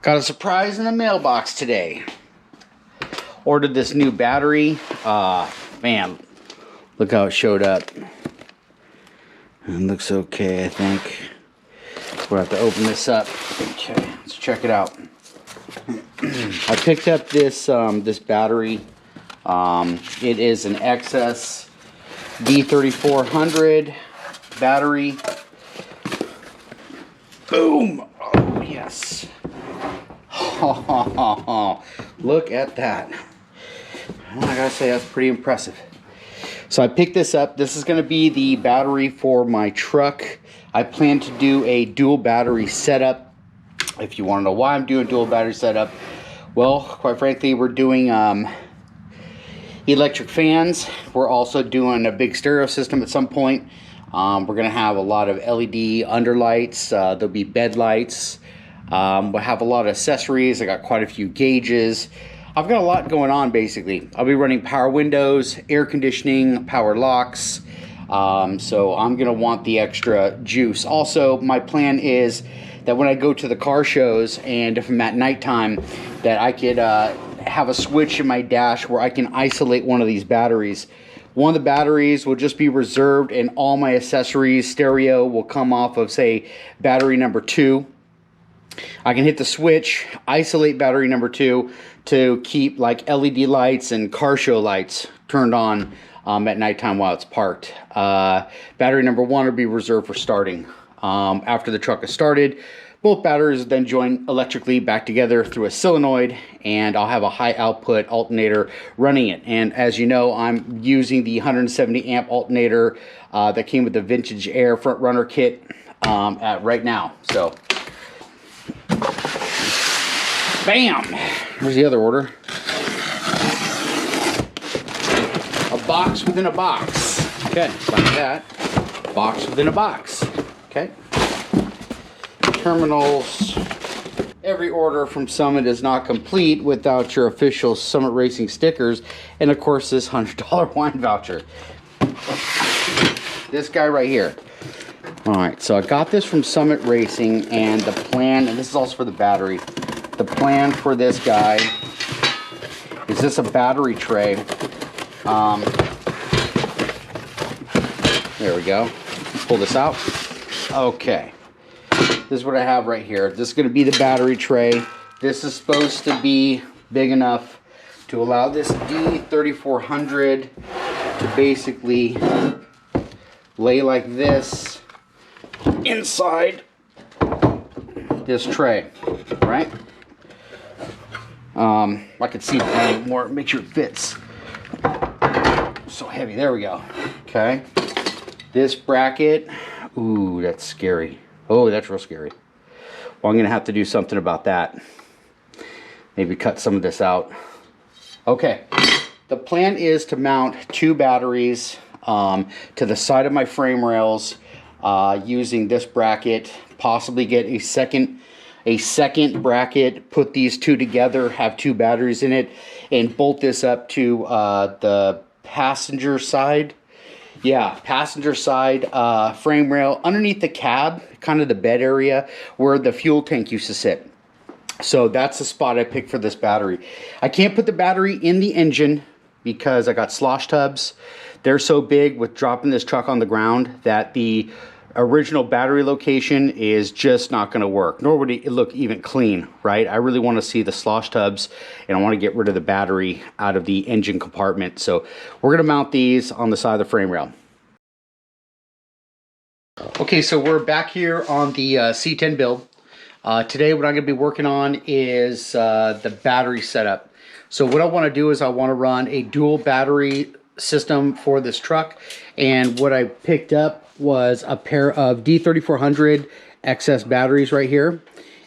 Got a surprise in the mailbox today. Ordered this new battery. Man, look how it showed up. It looks okay, I think. We'll have to open this up. Okay, let's check it out. I picked up this this battery. It is an XS D3400 battery. Boom! Oh yes. Look at that. I gotta say, that's pretty impressive. So I picked this up. This is going to be the battery for my truck. I plan to do a dual battery setup. If you want to know why I'm doing dual battery setup, well, quite frankly, we're doing electric fans. We're also doing a big stereo system at some point. We're going to have a lot of LED underlights. There'll be bed lights. We'll have a lot of accessories. I got quite a few gauges. I've got a lot going on basically. I'll be running power windows, air conditioning, power locks. So I'm gonna want the extra juice. Also, my plan is that when I go to the car shows and if I'm at nighttime, that I could have a switch in my dash where I can isolate one of these batteries. One of the batteries will just be reserved and all my accessories, stereo, will come off of, say, battery number 2. I can hit the switch, isolate battery number 2 to keep like LED lights and car show lights turned on at nighttime while it's parked. Battery number 1 will be reserved for starting. After the truck is started, both batteries then join electrically back together through a solenoid, and I'll have a high output alternator running it. And as you know, I'm using the 170 amp alternator that came with the Vintage Air Front Runner kit right now. So bam! Where's the other order? A box within a box. Okay, like that. Box within a box. Okay. Terminals. Every order from Summit is not complete without your official Summit Racing stickers, and of course this $100 wine voucher. This guy right here. Alright, so I got this from Summit Racing, and the plan, and this is also for the battery. The plan for this guy is this a battery tray. There we go. Let's pull this out. Okay. This is what I have right here. This is going to be the battery tray. This is supposed to be big enough to allow this D3400 to basically lay like this inside this tray, right? I could see it more, make sure it fits. So heavy, there we go. Okay. This bracket, ooh, that's scary. Oh, that's real scary. Well, I'm gonna have to do something about that. Maybe cut some of this out. Okay, the plan is to mount 2 batteries to the side of my frame rails using this bracket, possibly get a second bracket, put these 2 together, have 2 batteries in it, and bolt this up to the passenger side. Yeah, passenger side frame rail underneath the cab, kind of the bed area where the fuel tank used to sit. So that's the spot I picked for this battery. I can't put the battery in the engine because I got slosh tubs. They're so big with dropping this truck on the ground that the original battery location is just not going to work, nor would it look even clean, right? I really want to see the slosh tubs, and I want to get rid of the battery out of the engine compartment. So we're going to mount these on the side of the frame rail. Okay, so we're back here on the C10 build. Today what I'm going to be working on is the battery setup. So what I want to do is I want to run a dual battery system for this truck, and what I picked up was a pair of D3400 XS batteries right here,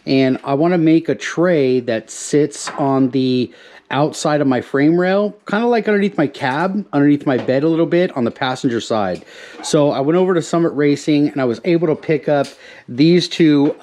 and I want to make a tray that sits on the outside of my frame rail, kind of like underneath my cab, underneath my bed a little bit on the passenger side. So I went over to Summit Racing and I was able to pick up these two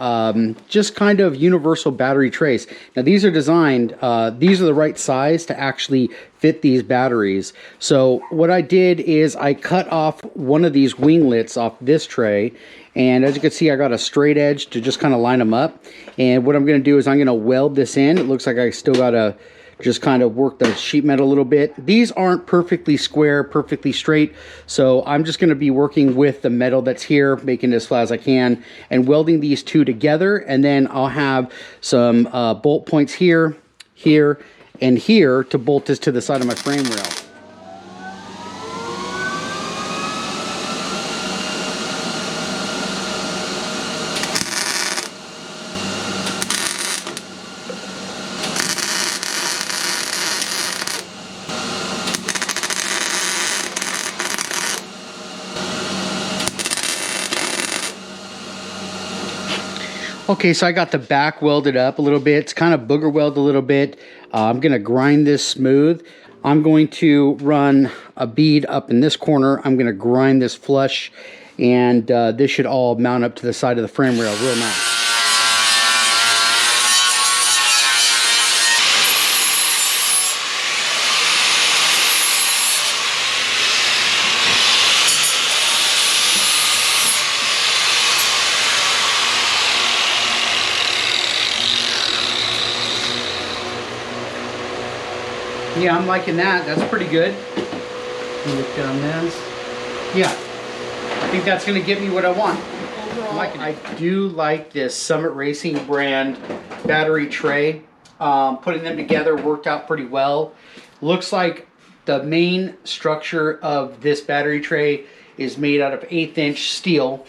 just kind of universal battery trays. Now these are designed, these are the right size to actually fit these batteries. So what I did is I cut off one of these winglets off this tray, and as you can see, I got a straight edge to just kind of line them up. And what I'm going to do is I'm going to weld this in. It looks like I still got to just kind of work the sheet metal a little bit. These aren't perfectly square, perfectly straight, so I'm just going to be working with the metal that's here, making it as flat as I can, and welding these two together. And then I'll have some bolt points here, here, and here to bolt this to the side of my frame rail. Okay, so I got the back welded up a little bit. It's kind of booger weld a little bit. I'm going to grind this smooth. I'm going to run a bead up in this corner. I'm going to grind this flush, and this should all mount up to the side of the frame rail real nice. Yeah, I'm liking that. That's pretty good. Look down this. Yeah, I think that's going to get me what I want. Overall, I do like this Summit Racing brand battery tray. Putting them together worked out pretty well. Looks like the main structure of this battery tray is made out of 1/8 inch steel.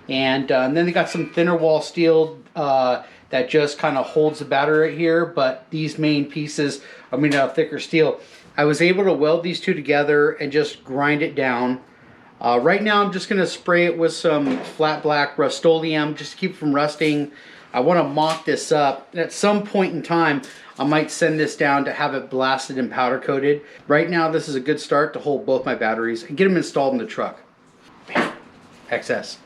And then they got some thinner wall steel that just kind of holds the battery right here, but these main pieces are made out of thicker steel. I was able to weld these two together and just grind it down. Right now I'm just going to spray it with some flat black Rust-Oleum just to keep it from rusting. I want to mock this up, and at some point in time I might send this down to have it blasted and powder coated. Right now this is a good start to hold both my batteries and get them installed in the truck. Bam. XS.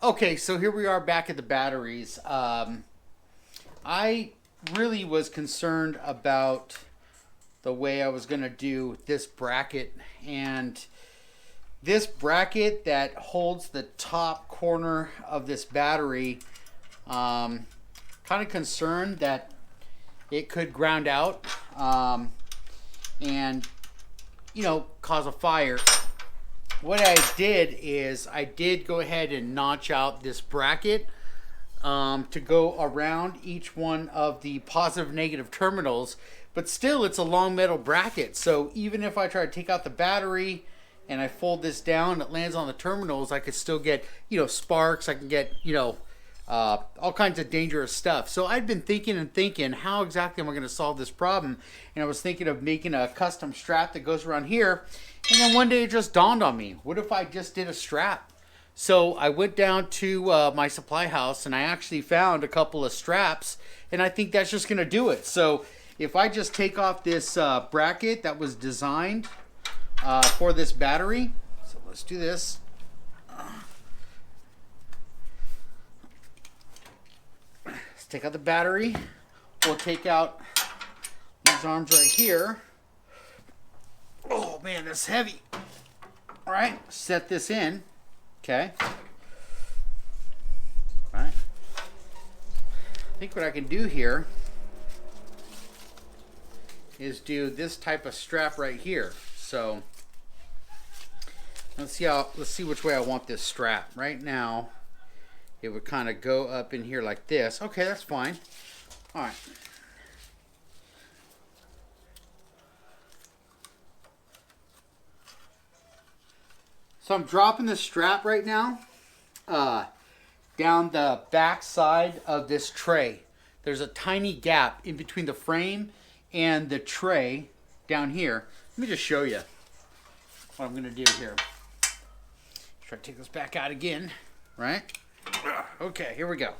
Okay, so here we are back at the batteries. I really was concerned about the way I was going to do this bracket, and this bracket that holds the top corner of this battery, kind of concerned that it could ground out and, you know, cause a fire. What I did is I did go ahead and notch out this bracket to go around each one of the positive negative terminals, but still it's a long metal bracket. So even if I try to take out the battery and I fold this down, it lands on the terminals, I could still get, you know, sparks. I can get, you know, all kinds of dangerous stuff. So I'd been thinking, how exactly am I going to solve this problem? And I was thinking of making a custom strap that goes around here. And then one day it just dawned on me, what if I just did a strap? So I went down to my supply house and I actually found a couple of straps, and I think that's just going to do it. So if I just take off this bracket that was designed for this battery, so let's do this. Let's take out the battery. We'll take out these arms right here. Oh man, that's heavy. All right, set this in. Okay. All right. I think what I can do here is do this type of strap right here. So let's see which way I want this strap. Right now, it would kind of go up in here like this. Okay, that's fine. All right. So I'm dropping the strap right now down the back side of this tray. There's a tiny gap in between the frame and the tray down here. Let me just show you what I'm going to do here. Try to take this back out again, right? Okay, here we go.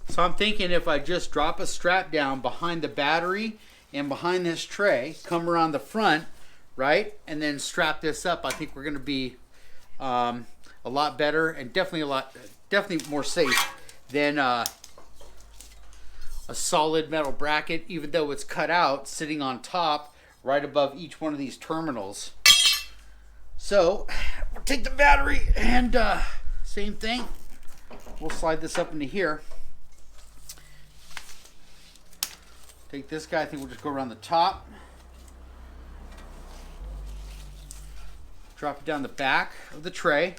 So I'm thinking if I just drop a strap down behind the battery and behind this tray, come around the front, right, and then strap this up, I think we're going to be a lot better and definitely more safe than a solid metal bracket, even though it's cut out, sitting on top right above each one of these terminals. So we'll take the battery and same thing. We'll slide this up into here. Take this guy, I think we'll just go around the top. Drop it down the back of the tray.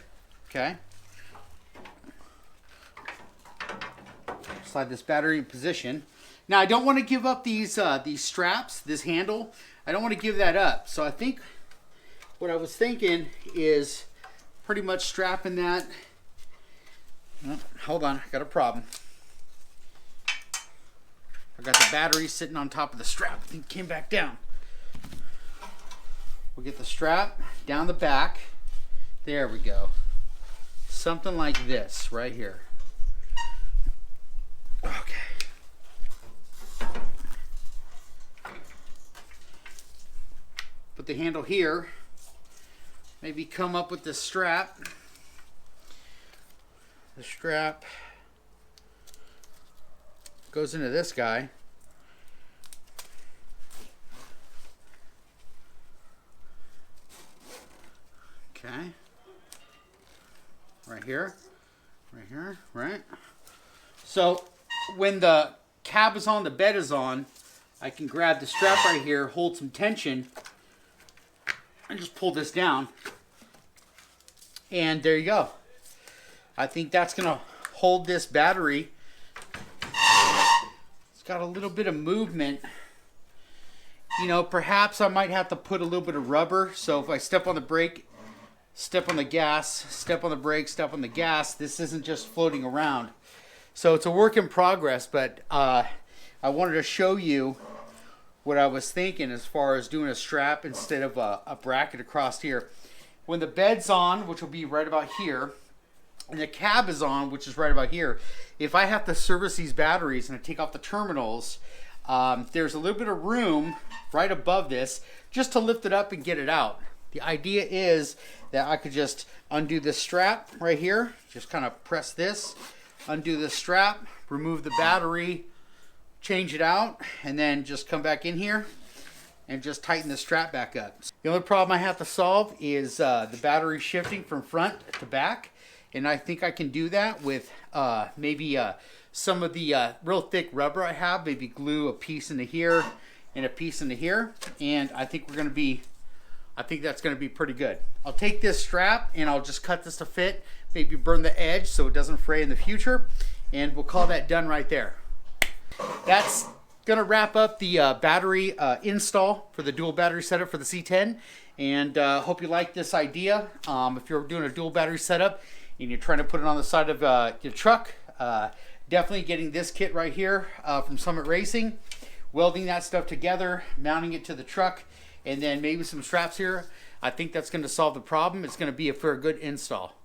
Okay. Slide this battery in position. Now I don't want to give up these straps, this handle. I don't want to give that up. So I think what I was thinking is pretty much strapping that. Oh, hold on, I got a problem. I got the battery sitting on top of the strap. I think it came back down. We'll get the strap down the back. There we go. Something like this right here. Okay. Put the handle here. Maybe come up with the strap. The strap goes into this guy. Okay. Right here. Right here. Right. So when the cab is on, the bed is on, I can grab the strap right here, hold some tension, and just pull this down. And there you go. I think that's going to hold this battery. It's got a little bit of movement. You know, perhaps I might have to put a little bit of rubber. So if I step on the brake, step on the gas, step on the brake, step on the gas, this isn't just floating around. So it's a work in progress, but I wanted to show you what I was thinking as far as doing a strap instead of a bracket across here. When the bed's on, which will be right about here, and the cab is on, which is right about here, if I have to service these batteries and I take off the terminals, there's a little bit of room right above this just to lift it up and get it out. The idea is that I could just undo this strap right here, just kind of press this, undo the strap, remove the battery, change it out, and then just come back in here and just tighten the strap back up. The only problem I have to solve is the battery shifting from front to back, and I think I can do that with maybe some of the real thick rubber I have, maybe glue a piece into here and a piece into here, and I think that's going to be pretty good. I'll take this strap and I'll just cut this to fit, maybe burn the edge so it doesn't fray in the future, and we'll call that done right there. That's going to wrap up the battery install for the dual battery setup for the C10, and hope you like this idea. If you're doing a dual battery setup and you're trying to put it on the side of your truck, definitely getting this kit right here from Summit Racing, welding that stuff together, mounting it to the truck, and then maybe some straps here. I think that's going to solve the problem. It's going to be for a good install.